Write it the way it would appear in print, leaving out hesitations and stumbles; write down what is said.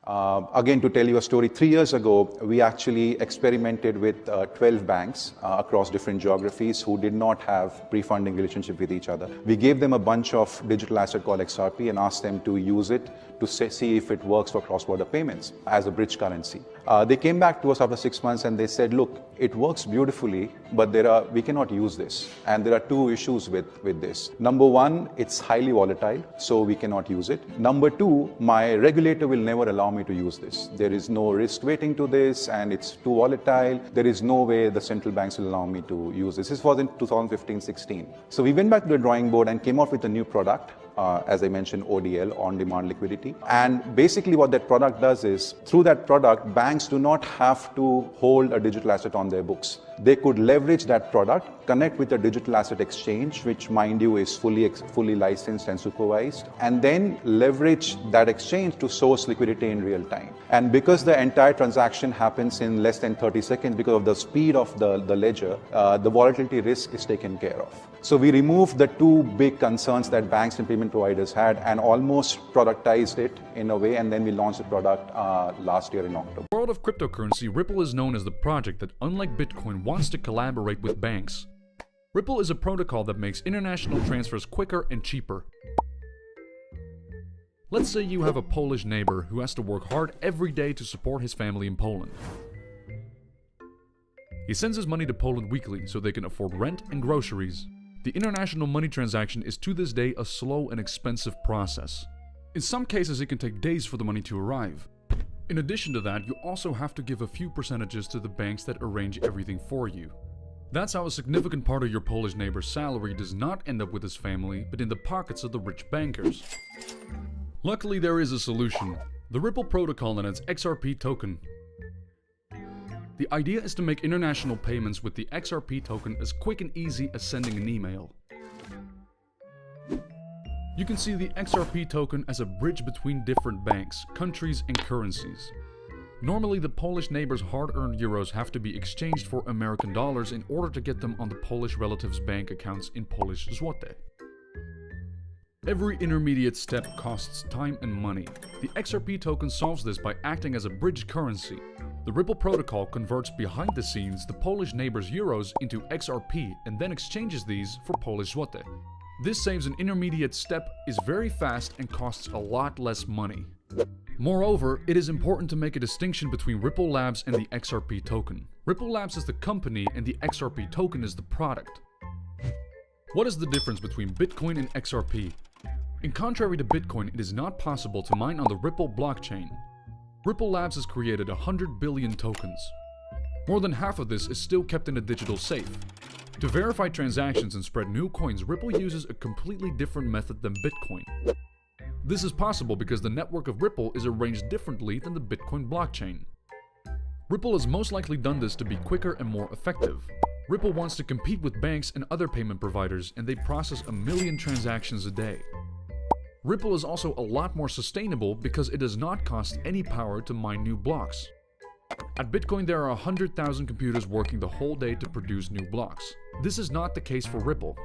Again, to tell you a story, 3 years ago, we actually experimented with 12 banks across different geographies who did not have pre-funding relationship with each other. We gave them a bunch of digital asset called XRP and asked them to use it to see if it works for cross-border payments as a bridge currency. They came back to us after 6 months and they said, look, it works beautifully, but we cannot use this. And there are two issues with this. Number one, it's highly volatile, so we cannot use it. Number two, my regulator will never allow me to use this. There is no risk weighting to this and it's too volatile. There is no way the central banks will allow me to use this. This was in 2015-16. So we went back to the drawing board and came up with a new product. As I mentioned, ODL, on-demand liquidity. And basically what that product does is, through that product, banks do not have to hold a digital asset on their books. They could leverage that product, connect with a digital asset exchange, which, mind you, is fully licensed and supervised, and then leverage that exchange to source liquidity in real time. And because the entire transaction happens in less than 30 seconds, because of the speed of the ledger, the volatility risk is taken care of. So we removed the two big concerns that banks and payment providers had and almost productized it in a way, and then we launched the product last year in October. In the world of cryptocurrency, Ripple is known as the project that, unlike Bitcoin, wants to collaborate with banks. Ripple is a protocol that makes international transfers quicker and cheaper. Let's say you have a Polish neighbor who has to work hard every day to support his family in Poland. He sends his money to Poland weekly so they can afford rent and groceries. The international money transaction is to this day a slow and expensive process. In some cases, it can take days for the money to arrive. In addition to that, you also have to give a few percentages to the banks that arrange everything for you. That's how a significant part of your Polish neighbor's salary does not end up with his family, but in the pockets of the rich bankers. Luckily, there is a solution: the Ripple protocol and its XRP token. The idea is to make international payments with the XRP token as quick and easy as sending an email. You can see the XRP token as a bridge between different banks, countries, and currencies. Normally, the Polish neighbor's hard-earned euros have to be exchanged for American dollars in order to get them on the Polish relatives' bank accounts in Polish złote. Every intermediate step costs time and money. The XRP token solves this by acting as a bridge currency. The Ripple protocol converts behind the scenes the Polish neighbor's euros into XRP and then exchanges these for Polish złote. This saves an intermediate step, is very fast, and costs a lot less money. Moreover, it is important to make a distinction between Ripple Labs and the XRP token. Ripple Labs is the company and the XRP token is the product. What is the difference between Bitcoin and XRP? In contrary to Bitcoin, it is not possible to mine on the Ripple blockchain. Ripple Labs has created 100 billion tokens. More than half of this is still kept in a digital safe. To verify transactions and spread new coins, Ripple uses a completely different method than Bitcoin. This is possible because the network of Ripple is arranged differently than the Bitcoin blockchain. Ripple has most likely done this to be quicker and more effective. Ripple wants to compete with banks and other payment providers, and they process 1 million transactions a day. Ripple is also a lot more sustainable because it does not cost any power to mine new blocks. At Bitcoin, there are 100,000 computers working the whole day to produce new blocks. This is not the case for Ripple.